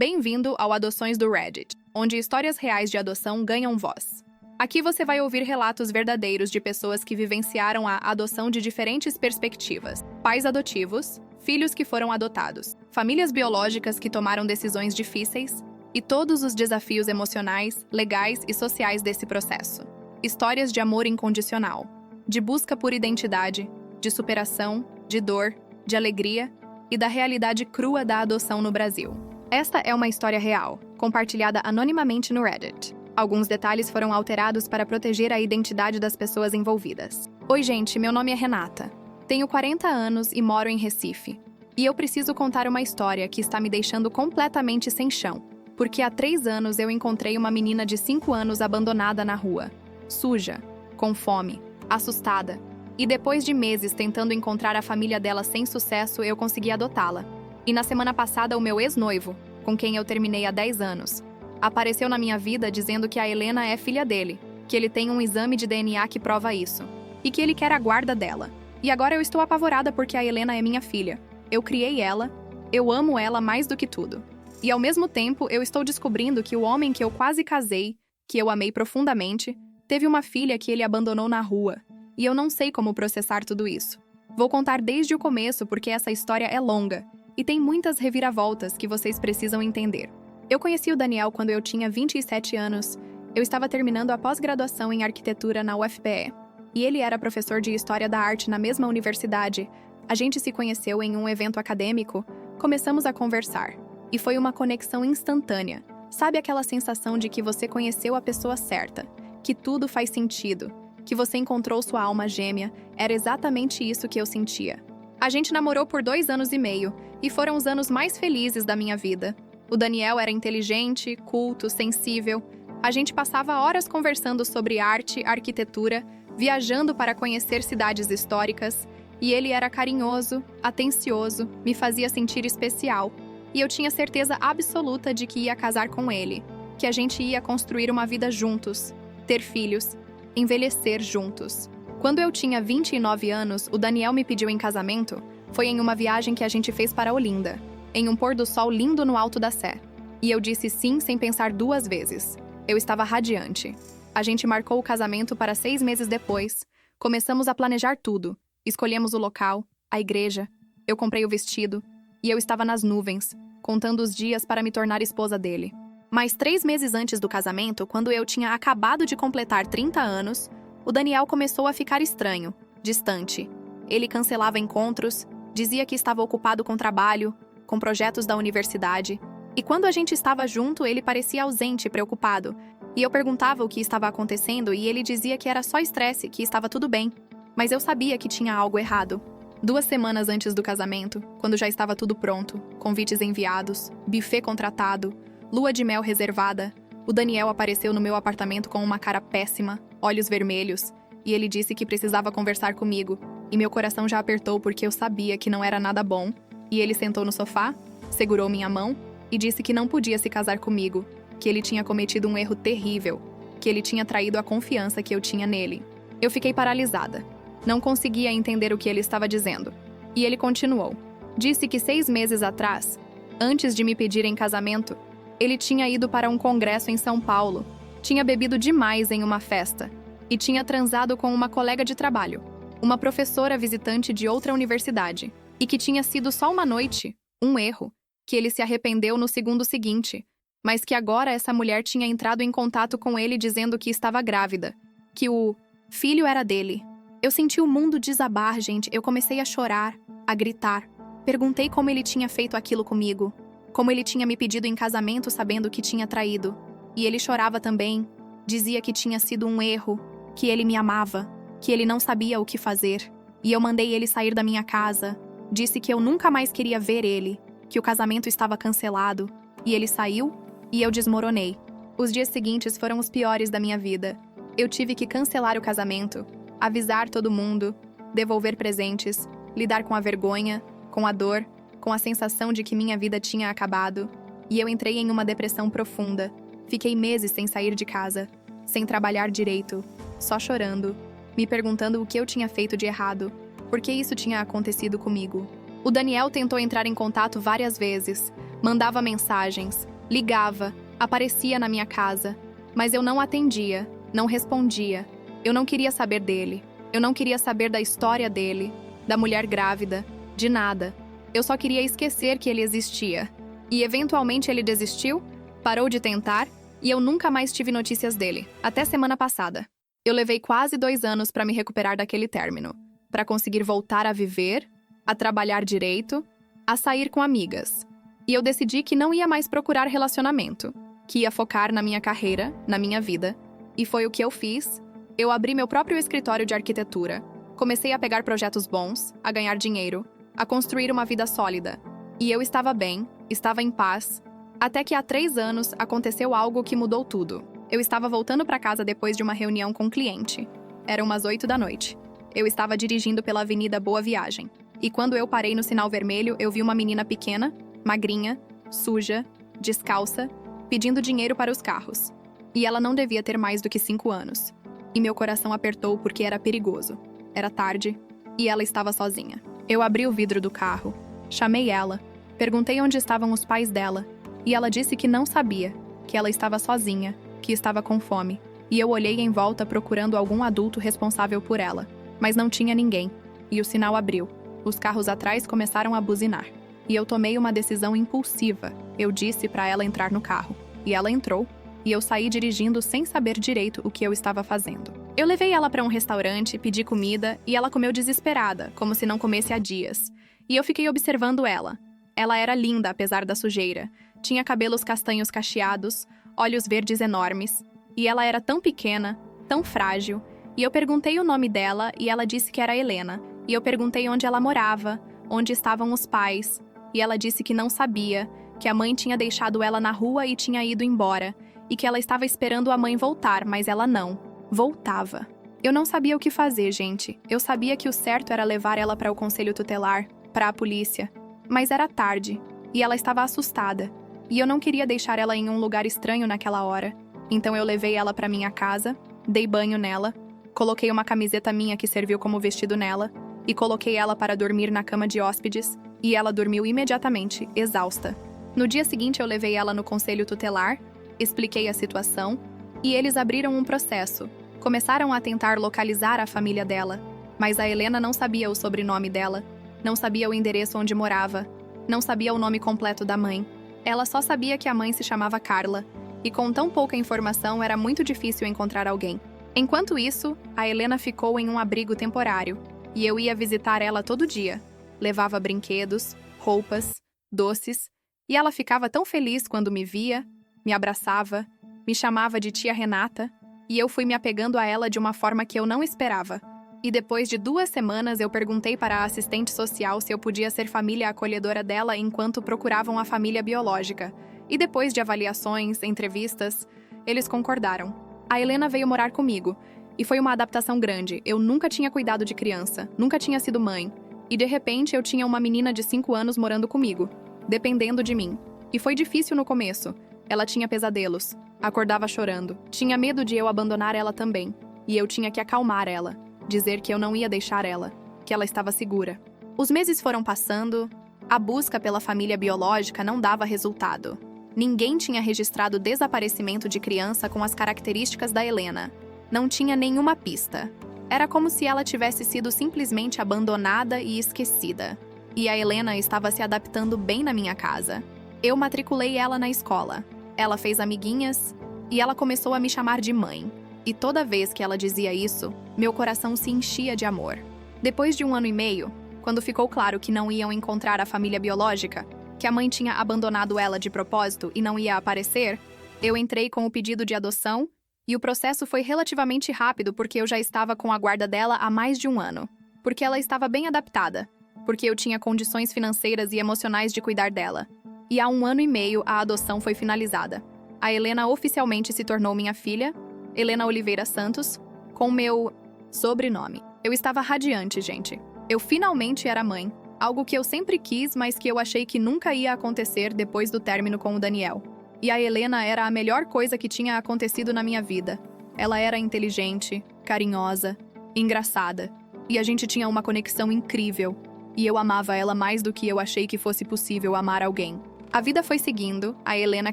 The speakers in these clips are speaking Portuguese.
Bem-vindo ao Adoções do Reddit, onde histórias reais de adoção ganham voz. Aqui você vai ouvir relatos verdadeiros de pessoas que vivenciaram a adoção de diferentes perspectivas: pais adotivos, filhos que foram adotados, famílias biológicas que tomaram decisões difíceis e todos os desafios emocionais, legais e sociais desse processo. Histórias de amor incondicional, de busca por identidade, de superação, de dor, de alegria e da realidade crua da adoção no Brasil. Esta é uma história real, compartilhada anonimamente no Reddit. Alguns detalhes foram alterados para proteger a identidade das pessoas envolvidas. Oi, gente, meu nome é Renata. Tenho 40 anos e moro em Recife. E eu preciso contar uma história que está me deixando completamente sem chão, porque há 3 anos eu encontrei uma menina de 5 anos abandonada na rua, suja, com fome, assustada. E depois de meses tentando encontrar a família dela sem sucesso, eu consegui adotá-la. E na semana passada, o meu ex-noivo, com quem eu terminei há 10 anos, apareceu na minha vida dizendo que a Helena é filha dele, que ele tem um exame de DNA que prova isso, e que ele quer a guarda dela. E agora eu estou apavorada porque a Helena é minha filha. Eu criei ela, eu amo ela mais do que tudo. E ao mesmo tempo, eu estou descobrindo que o homem que eu quase casei, que eu amei profundamente, teve uma filha que ele abandonou na rua. E eu não sei como processar tudo isso. Vou contar desde o começo porque essa história é longa e tem muitas reviravoltas que vocês precisam entender. Eu conheci o Daniel quando eu tinha 27 anos. Eu estava terminando a pós-graduação em arquitetura na UFPE. E ele era professor de História da Arte na mesma universidade. A gente se conheceu em um evento acadêmico, começamos a conversar. E foi uma conexão instantânea. Sabe aquela sensação de que você conheceu a pessoa certa, que tudo faz sentido, que você encontrou sua alma gêmea? Era exatamente isso que eu sentia. A gente namorou por 2 anos e meio, e foram os anos mais felizes da minha vida. O Daniel era inteligente, culto, sensível. A gente passava horas conversando sobre arte, arquitetura, viajando para conhecer cidades históricas, e ele era carinhoso, atencioso, me fazia sentir especial, e eu tinha certeza absoluta de que ia casar com ele, que a gente ia construir uma vida juntos, ter filhos, envelhecer juntos. Quando eu tinha 29 anos, o Daniel me pediu em casamento. Foi em uma viagem que a gente fez para Olinda, em um pôr do sol lindo no Alto da Sé. E eu disse sim sem pensar 2 vezes. Eu estava radiante. A gente marcou o casamento para 6 meses depois. Começamos a planejar tudo. Escolhemos o local, a igreja. Eu comprei o vestido. E eu estava nas nuvens, contando os dias para me tornar esposa dele. Mas 3 meses antes do casamento, quando eu tinha acabado de completar 30 anos, o Daniel começou a ficar estranho, distante. Ele cancelava encontros, dizia que estava ocupado com trabalho, com projetos da universidade. E quando a gente estava junto, ele parecia ausente e preocupado. E eu perguntava o que estava acontecendo e ele dizia que era só estresse, que estava tudo bem. Mas eu sabia que tinha algo errado. 2 semanas antes do casamento, quando já estava tudo pronto, convites enviados, buffet contratado, lua de mel reservada, o Daniel apareceu no meu apartamento com uma cara péssima, olhos vermelhos, e ele disse que precisava conversar comigo, e meu coração já apertou porque eu sabia que não era nada bom, e ele sentou no sofá, segurou minha mão e disse que não podia se casar comigo, que ele tinha cometido um erro terrível, que ele tinha traído a confiança que eu tinha nele. Eu fiquei paralisada. Não conseguia entender o que ele estava dizendo. E ele continuou. Disse que 6 meses atrás, antes de me pedir em casamento, ele tinha ido para um congresso em São Paulo, tinha bebido demais em uma festa e tinha transado com uma colega de trabalho, uma professora visitante de outra universidade, e que tinha sido só uma noite, um erro, que ele se arrependeu no segundo seguinte, mas que agora essa mulher tinha entrado em contato com ele dizendo que estava grávida, que o filho era dele. Eu senti o mundo desabar, gente. Eu comecei a chorar, a gritar. Perguntei como ele tinha feito aquilo comigo, como ele tinha me pedido em casamento sabendo que tinha traído. E ele chorava também, dizia que tinha sido um erro, que ele me amava, que ele não sabia o que fazer. E eu mandei ele sair da minha casa, disse que eu nunca mais queria ver ele, que o casamento estava cancelado. E ele saiu, e eu desmoronei. Os dias seguintes foram os piores da minha vida. Eu tive que cancelar o casamento, avisar todo mundo, devolver presentes, lidar com a vergonha, com a dor, com a sensação de que minha vida tinha acabado. E eu entrei em uma depressão profunda. Fiquei meses sem sair de casa, sem trabalhar direito, só chorando, me perguntando o que eu tinha feito de errado, por que isso tinha acontecido comigo. O Daniel tentou entrar em contato várias vezes, Mandava mensagens, ligava, aparecia na minha casa, mas eu não atendia, não respondia. Eu não queria saber dele. Eu não queria saber da história dele, da mulher grávida, de nada. Eu só queria esquecer que ele existia. E eventualmente ele desistiu, parou de tentar, e eu nunca mais tive notícias dele, até semana passada. Eu levei quase 2 anos para me recuperar daquele término, para conseguir voltar a viver, a trabalhar direito, a sair com amigas. E eu decidi que não ia mais procurar relacionamento, que ia focar na minha carreira, na minha vida. E foi o que eu fiz. Eu abri meu próprio escritório de arquitetura, comecei a pegar projetos bons, a ganhar dinheiro, a construir uma vida sólida. E eu estava bem, estava em paz, até que há 3 anos aconteceu algo que mudou tudo. Eu estava voltando para casa depois de uma reunião com um cliente. Eram umas 8 da noite. Eu estava dirigindo pela Avenida Boa Viagem. E quando eu parei no sinal vermelho, eu vi uma menina pequena, magrinha, suja, descalça, pedindo dinheiro para os carros. E ela não devia ter mais do que 5 anos. E meu coração apertou porque era perigoso. Era tarde e ela estava sozinha. Eu abri o vidro do carro, chamei ela, perguntei onde estavam os pais dela, e ela disse que não sabia, que ela estava sozinha, que estava com fome. E eu olhei em volta procurando algum adulto responsável por ela, mas não tinha ninguém. E o sinal abriu. Os carros atrás começaram a buzinar. E eu tomei uma decisão impulsiva. Eu disse para ela entrar no carro. E ela entrou, e eu saí dirigindo sem saber direito o que eu estava fazendo. Eu levei ela para um restaurante, pedi comida, e ela comeu desesperada, como se não comesse há dias. E eu fiquei observando ela. Ela era linda, apesar da sujeira. Tinha cabelos castanhos cacheados, olhos verdes enormes. E ela era tão pequena, tão frágil. E eu perguntei o nome dela, e ela disse que era Helena. E eu perguntei onde ela morava, onde estavam os pais. E ela disse que não sabia, que a mãe tinha deixado ela na rua e tinha ido embora. E que ela estava esperando a mãe voltar, mas ela não. Voltava. Eu não sabia o que fazer, gente. Eu sabia que o certo era levar ela para o conselho tutelar, para a polícia. Mas era tarde, e ela estava assustada. E eu não queria deixar ela em um lugar estranho naquela hora. Então eu levei ela para minha casa, dei banho nela, coloquei uma camiseta minha que serviu como vestido nela, e coloquei ela para dormir na cama de hóspedes, e ela dormiu imediatamente, exausta. No dia seguinte eu levei ela no conselho tutelar, expliquei a situação, e eles abriram um processo. Começaram a tentar localizar a família dela, mas a Helena não sabia o sobrenome dela, não sabia o endereço onde morava, não sabia o nome completo da mãe. Ela só sabia que a mãe se chamava Carla, e com tão pouca informação era muito difícil encontrar alguém. Enquanto isso, a Helena ficou em um abrigo temporário, e eu ia visitar ela todo dia. Levava brinquedos, roupas, doces, e ela ficava tão feliz quando me via, me abraçava, me chamava de tia Renata, e eu fui me apegando a ela de uma forma que eu não esperava. E depois de 2 semanas eu perguntei para a assistente social se eu podia ser família acolhedora dela enquanto procuravam a família biológica. E depois de avaliações, entrevistas, eles concordaram. A Helena veio morar comigo, e foi uma adaptação grande. Eu nunca tinha cuidado de criança, nunca tinha sido mãe. E de repente eu tinha uma menina de 5 anos morando comigo, dependendo de mim. E foi difícil no começo. Ela tinha pesadelos, acordava chorando, tinha medo de eu abandonar ela também. E eu tinha que acalmar ela, dizer que eu não ia deixar ela, que ela estava segura. Os meses foram passando, a busca pela família biológica não dava resultado. Ninguém tinha registrado desaparecimento de criança com as características da Helena. Não tinha nenhuma pista. Era como se ela tivesse sido simplesmente abandonada e esquecida. E a Helena estava se adaptando bem na minha casa. Eu matriculei ela na escola. Ela fez amiguinhas e ela começou a me chamar de mãe. E toda vez que ela dizia isso, meu coração se enchia de amor. Depois de 1 ano e meio, quando ficou claro que não iam encontrar a família biológica, que a mãe tinha abandonado ela de propósito e não ia aparecer, eu entrei com o pedido de adoção e o processo foi relativamente rápido porque eu já estava com a guarda dela há mais de 1 ano. Porque ela estava bem adaptada, porque eu tinha condições financeiras e emocionais de cuidar dela. E há 1 ano e meio a adoção foi finalizada. A Helena oficialmente se tornou minha filha, Helena Oliveira Santos, com meu sobrenome. Eu estava radiante, gente. Eu finalmente era mãe. Algo que eu sempre quis, mas que eu achei que nunca ia acontecer depois do término com o Daniel. E a Helena era a melhor coisa que tinha acontecido na minha vida. Ela era inteligente, carinhosa, engraçada. E a gente tinha uma conexão incrível. E eu amava ela mais do que eu achei que fosse possível amar alguém. A vida foi seguindo, a Helena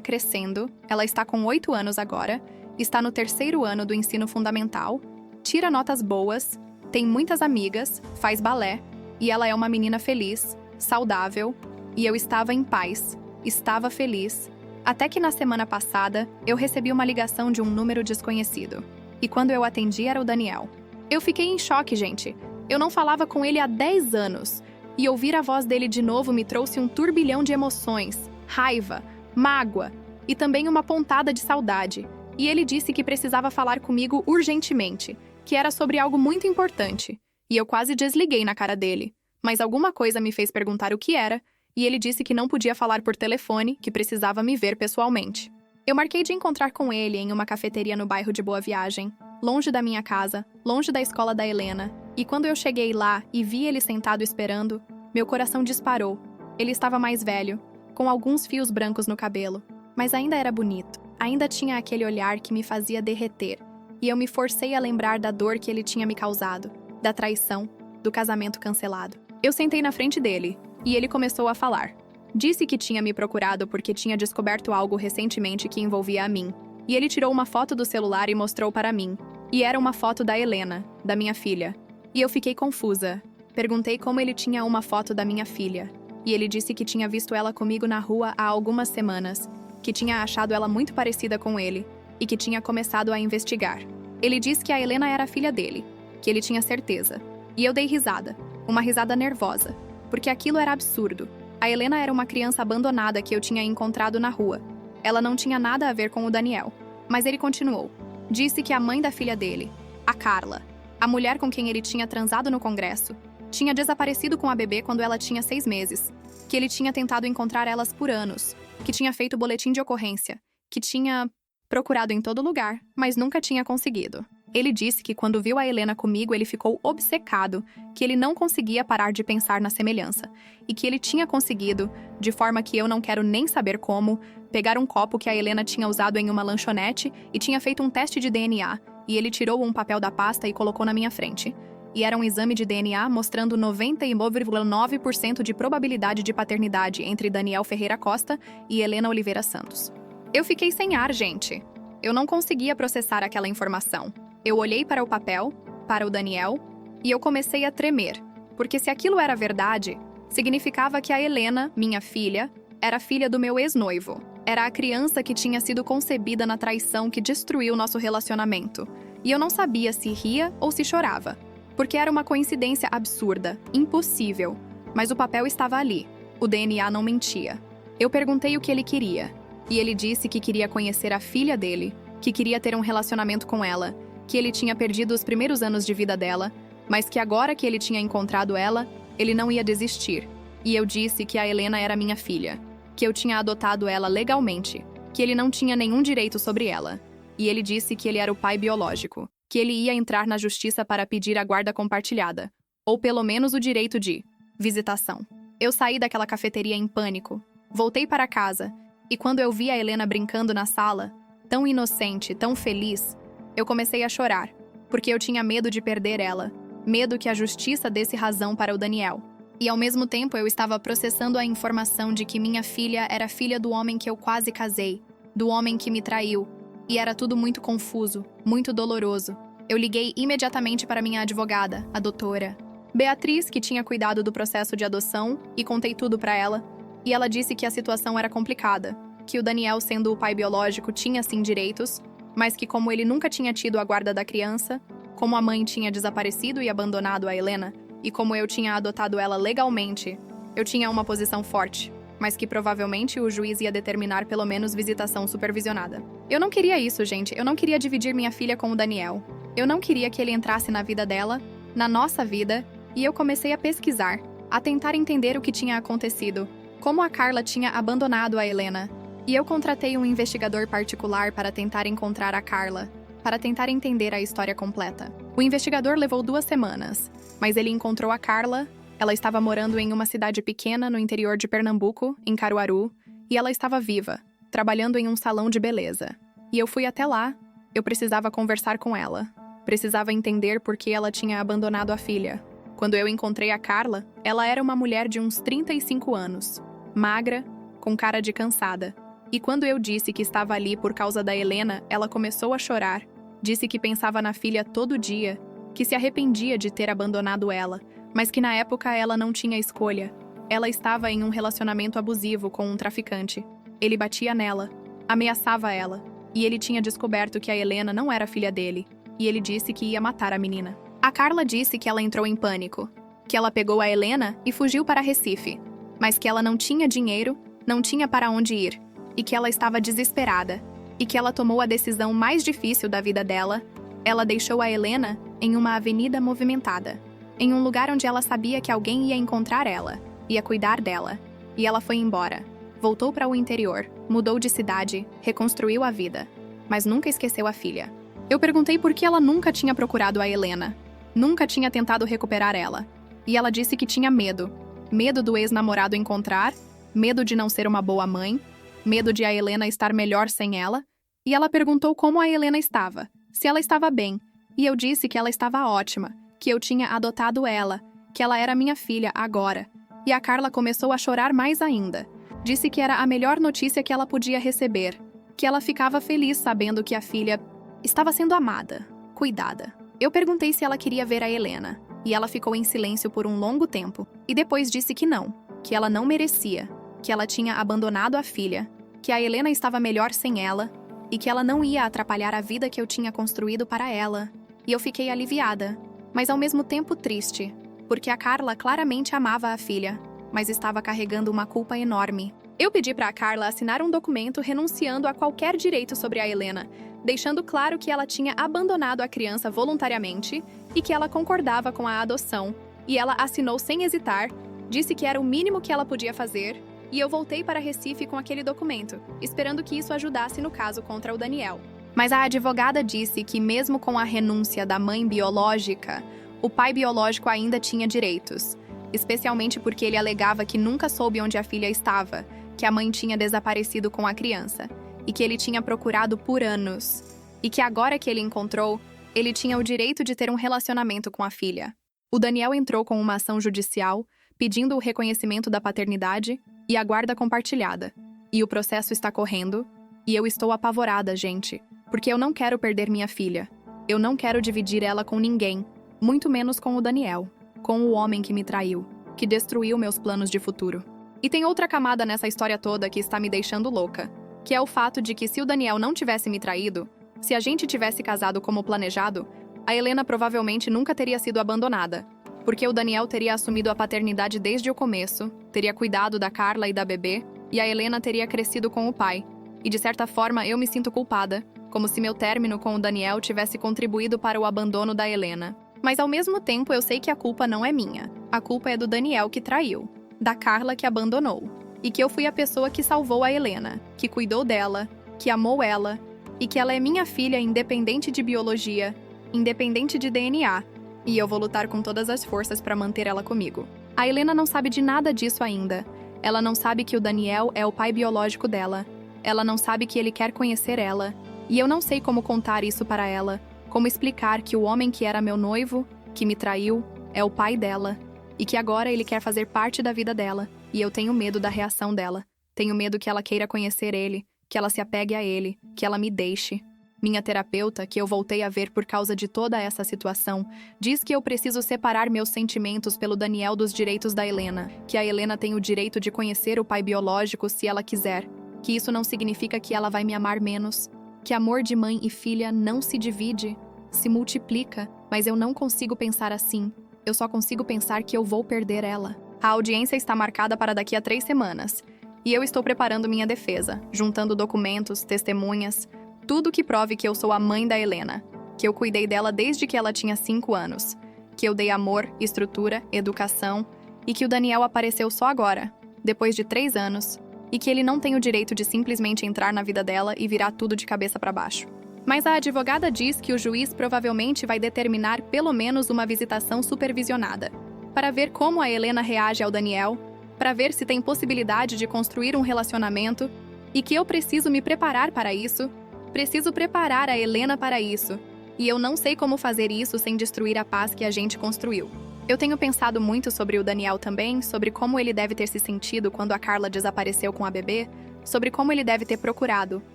crescendo, ela está com 8 anos agora, está no 3º ano do ensino fundamental, tira notas boas, tem muitas amigas, faz balé, e ela é uma menina feliz, saudável, e eu estava em paz, estava feliz, até que na semana passada eu recebi uma ligação de um número desconhecido. E quando eu atendi era o Daniel. Eu fiquei em choque, gente. Eu não falava com ele há 10 anos. E ouvir a voz dele de novo me trouxe um turbilhão de emoções, raiva, mágoa e também uma pontada de saudade. E ele disse que precisava falar comigo urgentemente, que era sobre algo muito importante. E eu quase desliguei na cara dele. Mas alguma coisa me fez perguntar o que era, e ele disse que não podia falar por telefone, que precisava me ver pessoalmente. Eu marquei de encontrar com ele em uma cafeteria no bairro de Boa Viagem, longe da minha casa, longe da escola da Helena, e quando eu cheguei lá e vi ele sentado esperando, meu coração disparou. Ele estava mais velho, com alguns fios brancos no cabelo, mas ainda era bonito. Ainda tinha aquele olhar que me fazia derreter, e eu me forcei a lembrar da dor que ele tinha me causado, da traição, do casamento cancelado. Eu sentei na frente dele, e ele começou a falar. Disse que tinha me procurado porque tinha descoberto algo recentemente que envolvia a mim. E ele tirou uma foto do celular e mostrou para mim. E era uma foto da Helena, da minha filha. E eu fiquei confusa. Perguntei como ele tinha uma foto da minha filha. E ele disse que tinha visto ela comigo na rua há algumas semanas, que tinha achado ela muito parecida com ele e que tinha começado a investigar. Ele disse que a Helena era a filha dele, que ele tinha certeza. E eu dei risada, uma risada nervosa, porque aquilo era absurdo. A Helena era uma criança abandonada que eu tinha encontrado na rua. Ela não tinha nada a ver com o Daniel. Mas ele continuou. Disse que a mãe da filha dele, a Carla, a mulher com quem ele tinha transado no congresso, tinha desaparecido com a bebê quando ela tinha 6 meses, que ele tinha tentado encontrar elas por anos, que tinha feito boletim de ocorrência, que tinha procurado em todo lugar, mas nunca tinha conseguido. Ele disse que quando viu a Helena comigo, ele ficou obcecado, que ele não conseguia parar de pensar na semelhança, e que ele tinha conseguido, de forma que eu não quero nem saber como, pegar um copo que a Helena tinha usado em uma lanchonete e tinha feito um teste de DNA, e ele tirou um papel da pasta e colocou na minha frente. E era um exame de DNA mostrando 99,9% de probabilidade de paternidade entre Daniel Ferreira Costa e Helena Oliveira Santos. Eu fiquei sem ar, gente. Eu não conseguia processar aquela informação. Eu olhei para o papel, para o Daniel, e eu comecei a tremer, porque se aquilo era verdade, significava que a Helena, minha filha, era filha do meu ex-noivo. Era a criança que tinha sido concebida na traição que destruiu nosso relacionamento. E eu não sabia se ria ou se chorava, porque era uma coincidência absurda, impossível. Mas o papel estava ali. O DNA não mentia. Eu perguntei o que ele queria, e ele disse que queria conhecer a filha dele, que queria ter um relacionamento com ela, que ele tinha perdido os primeiros anos de vida dela, mas que agora que ele tinha encontrado ela, ele não ia desistir. E eu disse que a Helena era minha filha, que eu tinha adotado ela legalmente, que ele não tinha nenhum direito sobre ela. E ele disse que ele era o pai biológico, que ele ia entrar na justiça para pedir a guarda compartilhada, ou pelo menos o direito de visitação. Eu saí daquela cafeteria em pânico, voltei para casa, e quando eu vi a Helena brincando na sala, tão inocente, tão feliz, eu comecei a chorar, porque eu tinha medo de perder ela, medo que a justiça desse razão para o Daniel. E ao mesmo tempo eu estava processando a informação de que minha filha era filha do homem que eu quase casei, do homem que me traiu, e era tudo muito confuso, muito doloroso. Eu liguei imediatamente para minha advogada, a doutora Beatriz, que tinha cuidado do processo de adoção, e contei tudo para ela, e ela disse que a situação era complicada, que o Daniel, sendo o pai biológico, tinha sim direitos, mas que como ele nunca tinha tido a guarda da criança, como a mãe tinha desaparecido e abandonado a Helena, e como eu tinha adotado ela legalmente, eu tinha uma posição forte, mas que provavelmente o juiz ia determinar pelo menos visitação supervisionada. Eu não queria isso, gente. Eu não queria dividir minha filha com o Daniel. Eu não queria que ele entrasse na vida dela, na nossa vida, e eu comecei a pesquisar, a tentar entender o que tinha acontecido, como a Carla tinha abandonado a Helena. E eu contratei um investigador particular para tentar encontrar a Carla, para tentar entender a história completa. O investigador levou 2 semanas, mas ele encontrou a Carla. Ela estava morando em uma cidade pequena no interior de Pernambuco, em Caruaru, e ela estava viva, trabalhando em um salão de beleza. E eu fui até lá. Eu precisava conversar com ela. Precisava entender por que ela tinha abandonado a filha. Quando eu encontrei a Carla, ela era uma mulher de uns 35 anos, magra, com cara de cansada. E quando eu disse que estava ali por causa da Helena, ela começou a chorar. Disse que pensava na filha todo dia, que se arrependia de ter abandonado ela, mas que na época ela não tinha escolha. Ela estava em um relacionamento abusivo com um traficante. Ele batia nela, ameaçava ela, e ele tinha descoberto que a Helena não era filha dele, e ele disse que ia matar a menina. A Carla disse que ela entrou em pânico, que ela pegou a Helena e fugiu para Recife, mas que ela não tinha dinheiro, não tinha para onde ir, e que ela estava desesperada, e que ela tomou a decisão mais difícil da vida dela. Ela deixou a Helena em uma avenida movimentada, em um lugar onde ela sabia que alguém ia encontrar ela, ia cuidar dela, e ela foi embora. Voltou para o interior, mudou de cidade, reconstruiu a vida, mas nunca esqueceu a filha. Eu perguntei por que ela nunca tinha procurado a Helena, nunca tinha tentado recuperar ela, e ela disse que tinha medo. Medo do ex-namorado encontrar, medo de não ser uma boa mãe, medo de a Helena estar melhor sem ela, e ela perguntou como a Helena estava, se ela estava bem, e eu disse que ela estava ótima, que eu tinha adotado ela, que ela era minha filha agora, e a Carla começou a chorar mais ainda. Disse que era a melhor notícia que ela podia receber, que ela ficava feliz sabendo que a filha estava sendo amada, cuidada. Eu perguntei se ela queria ver a Helena, e ela ficou em silêncio por um longo tempo, e depois disse que não, que ela não merecia, que ela tinha abandonado a filha, que a Helena estava melhor sem ela, e que ela não ia atrapalhar a vida que eu tinha construído para ela. E eu fiquei aliviada, mas ao mesmo tempo triste, porque a Carla claramente amava a filha, mas estava carregando uma culpa enorme. Eu pedi para a Carla assinar um documento renunciando a qualquer direito sobre a Helena, deixando claro que ela tinha abandonado a criança voluntariamente e que ela concordava com a adoção, e ela assinou sem hesitar, disse que era o mínimo que ela podia fazer, e eu voltei para Recife com aquele documento, esperando que isso ajudasse no caso contra o Daniel. Mas a advogada disse que mesmo com a renúncia da mãe biológica, o pai biológico ainda tinha direitos, especialmente porque ele alegava que nunca soube onde a filha estava, que a mãe tinha desaparecido com a criança, e que ele tinha procurado por anos, e que agora que ele encontrou, ele tinha o direito de ter um relacionamento com a filha. O Daniel entrou com uma ação judicial, pedindo o reconhecimento da paternidade e a guarda compartilhada. E o processo está correndo, e eu estou apavorada, gente, porque eu não quero perder minha filha. Eu não quero dividir ela com ninguém, muito menos com o Daniel, com o homem que me traiu, que destruiu meus planos de futuro. E tem outra camada nessa história toda que está me deixando louca, que é o fato de que se o Daniel não tivesse me traído, se a gente tivesse casado como planejado, a Helena provavelmente nunca teria sido abandonada, porque o Daniel teria assumido a paternidade desde o começo, teria cuidado da Carla e da bebê, e a Helena teria crescido com o pai. E de certa forma eu me sinto culpada, como se meu término com o Daniel tivesse contribuído para o abandono da Helena. Mas ao mesmo tempo eu sei que a culpa não é minha. A culpa é do Daniel que traiu, da Carla que abandonou, e que eu fui a pessoa que salvou a Helena, que cuidou dela, que amou ela, e que ela é minha filha independente de biologia, independente de DNA, e eu vou lutar com todas as forças para manter ela comigo. A Helena não sabe de nada disso ainda. Ela não sabe que o Daniel é o pai biológico dela. Ela não sabe que ele quer conhecer ela. E eu não sei como contar isso para ela, como explicar que o homem que era meu noivo, que me traiu, é o pai dela, e que agora ele quer fazer parte da vida dela, e eu tenho medo da reação dela. Tenho medo que ela queira conhecer ele, que ela se apegue a ele, que ela me deixe. Minha terapeuta, que eu voltei a ver por causa de toda essa situação, diz que eu preciso separar meus sentimentos pelo Daniel dos direitos da Helena, que a Helena tem o direito de conhecer o pai biológico se ela quiser, que isso não significa que ela vai me amar menos, que amor de mãe e filha não se divide, se multiplica, mas eu não consigo pensar assim. Eu só consigo pensar que eu vou perder ela. A audiência está marcada para daqui a 3 semanas, e eu estou preparando minha defesa, juntando documentos, testemunhas, tudo que prove que eu sou a mãe da Helena, que eu cuidei dela desde que ela tinha 5 anos, que eu dei amor, estrutura, educação, e que o Daniel apareceu só agora, depois de 3 anos, e que ele não tem o direito de simplesmente entrar na vida dela e virar tudo de cabeça para baixo. Mas a advogada diz que o juiz provavelmente vai determinar pelo menos uma visitação supervisionada, para ver como a Helena reage ao Daniel, para ver se tem possibilidade de construir um relacionamento, e que eu preciso me preparar para isso. Preciso preparar a Helena para isso, e eu não sei como fazer isso sem destruir a paz que a gente construiu. Eu tenho pensado muito sobre o Daniel também, sobre como ele deve ter se sentido quando a Carla desapareceu com a bebê, sobre como ele deve ter procurado,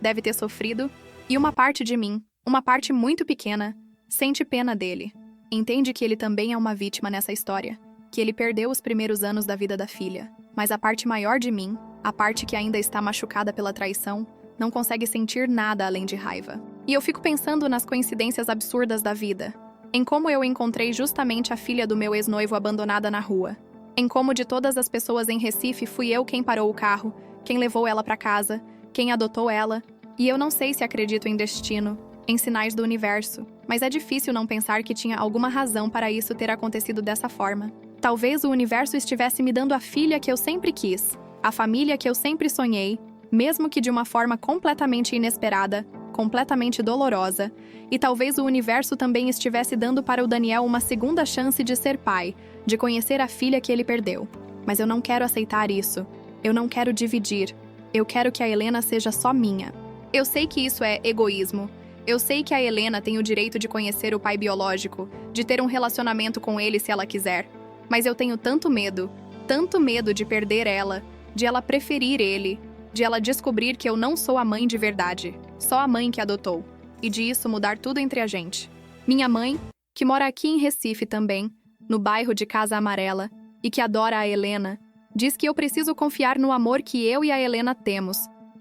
deve ter sofrido, e uma parte de mim, uma parte muito pequena, sente pena dele. Entende que ele também é uma vítima nessa história, que ele perdeu os primeiros anos da vida da filha, mas a parte maior de mim, a parte que ainda está machucada pela traição, não consegue sentir nada além de raiva. E eu fico pensando nas coincidências absurdas da vida, em como eu encontrei justamente a filha do meu ex-noivo abandonada na rua, em como de todas as pessoas em Recife fui eu quem parou o carro, quem levou ela para casa, quem adotou ela, e eu não sei se acredito em destino, em sinais do universo, mas é difícil não pensar que tinha alguma razão para isso ter acontecido dessa forma. Talvez o universo estivesse me dando a filha que eu sempre quis, a família que eu sempre sonhei, mesmo que de uma forma completamente inesperada, completamente dolorosa, e talvez o universo também estivesse dando para o Daniel uma segunda chance de ser pai, de conhecer a filha que ele perdeu. Mas eu não quero aceitar isso. Eu não quero dividir. Eu quero que a Helena seja só minha. Eu sei que isso é egoísmo. Eu sei que a Helena tem o direito de conhecer o pai biológico, de ter um relacionamento com ele se ela quiser. Mas eu tenho tanto medo de perder ela, de ela preferir ele, de ela descobrir que eu não sou a mãe de verdade, só a mãe que adotou, e de isso mudar tudo entre a gente. Minha mãe, que mora aqui em Recife também, no bairro de Casa Amarela, e que adora a Helena, diz que eu preciso confiar no amor que eu e a Helena temos,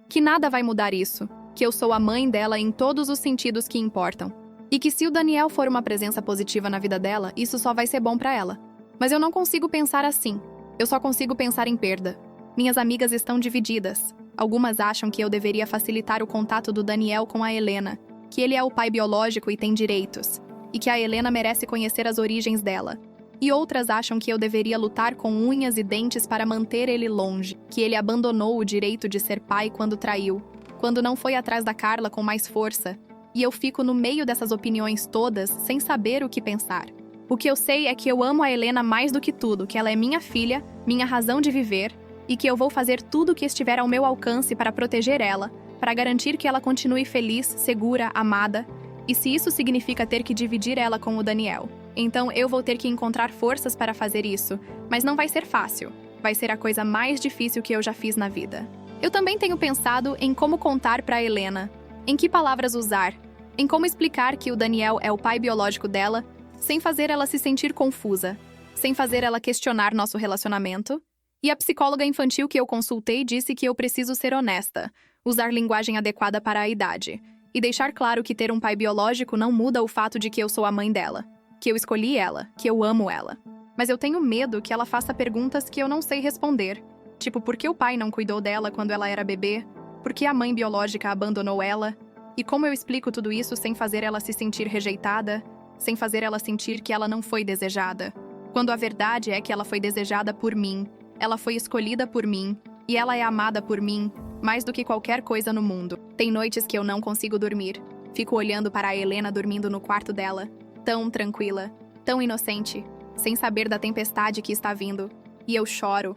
que nada vai mudar isso, que eu sou a mãe dela em todos os sentidos que importam, e que se o Daniel for uma presença positiva na vida dela, isso só vai ser bom pra ela. Mas eu não consigo pensar assim, eu só consigo pensar em perda. Minhas amigas estão divididas. Algumas acham que eu deveria facilitar o contato do Daniel com a Helena, que ele é o pai biológico e tem direitos, e que a Helena merece conhecer as origens dela. E outras acham que eu deveria lutar com unhas e dentes para manter ele longe, que ele abandonou o direito de ser pai quando traiu, quando não foi atrás da Carla com mais força. E eu fico no meio dessas opiniões todas, sem saber o que pensar. O que eu sei é que eu amo a Helena mais do que tudo, que ela é minha filha, minha razão de viver, e que eu vou fazer tudo o que estiver ao meu alcance para proteger ela, para garantir que ela continue feliz, segura, amada, e se isso significa ter que dividir ela com o Daniel, então eu vou ter que encontrar forças para fazer isso, mas não vai ser fácil. Vai ser a coisa mais difícil que eu já fiz na vida. Eu também tenho pensado em como contar para a Helena, em que palavras usar, em como explicar que o Daniel é o pai biológico dela, sem fazer ela se sentir confusa, sem fazer ela questionar nosso relacionamento. E a psicóloga infantil que eu consultei disse que eu preciso ser honesta, usar linguagem adequada para a idade, e deixar claro que ter um pai biológico não muda o fato de que eu sou a mãe dela, que eu escolhi ela, que eu amo ela. Mas eu tenho medo que ela faça perguntas que eu não sei responder, tipo por que o pai não cuidou dela quando ela era bebê, por que a mãe biológica abandonou ela, e como eu explico tudo isso sem fazer ela se sentir rejeitada, sem fazer ela sentir que ela não foi desejada, quando a verdade é que ela foi desejada por mim. Ela foi escolhida por mim, e ela é amada por mim, mais do que qualquer coisa no mundo. Tem noites que eu não consigo dormir. Fico olhando para a Helena dormindo no quarto dela, tão tranquila, tão inocente, sem saber da tempestade que está vindo. E eu choro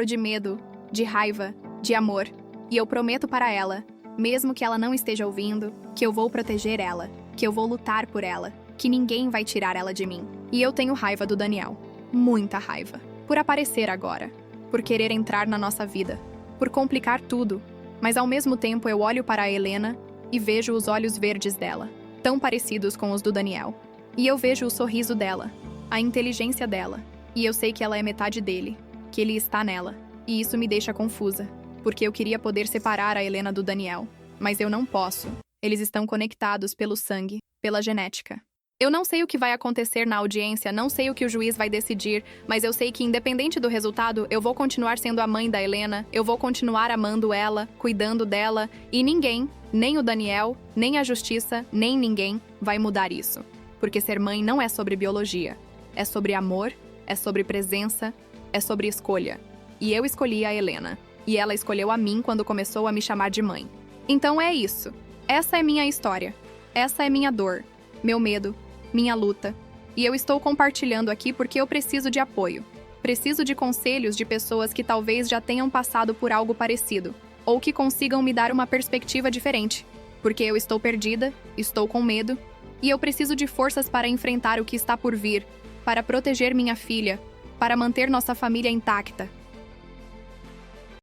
de medo, de raiva, de amor. E eu prometo para ela, mesmo que ela não esteja ouvindo, que eu vou proteger ela, que eu vou lutar por ela, que ninguém vai tirar ela de mim. E eu tenho raiva do Daniel, muita raiva. Por aparecer agora, por querer entrar na nossa vida, por complicar tudo, mas ao mesmo tempo eu olho para a Helena e vejo os olhos verdes dela, tão parecidos com os do Daniel. E eu vejo o sorriso dela, a inteligência dela, e eu sei que ela é metade dele, que ele está nela, e isso me deixa confusa, porque eu queria poder separar a Helena do Daniel, mas eu não posso. Eles estão conectados pelo sangue, pela genética. Eu não sei o que vai acontecer na audiência, não sei o que o juiz vai decidir, mas eu sei que, independente do resultado, eu vou continuar sendo a mãe da Helena, eu vou continuar amando ela, cuidando dela, e ninguém, nem o Daniel, nem a justiça, nem ninguém, vai mudar isso. Porque ser mãe não é sobre biologia. É sobre amor, é sobre presença, é sobre escolha. E eu escolhi a Helena. E ela escolheu a mim quando começou a me chamar de mãe. Então é isso. Essa é minha história. Essa é minha dor, meu medo, minha luta. E eu estou compartilhando aqui porque eu preciso de apoio. Preciso de conselhos de pessoas que talvez já tenham passado por algo parecido, ou que consigam me dar uma perspectiva diferente. Porque eu estou perdida, estou com medo, e eu preciso de forças para enfrentar o que está por vir. para proteger minha filha, para manter nossa família intacta.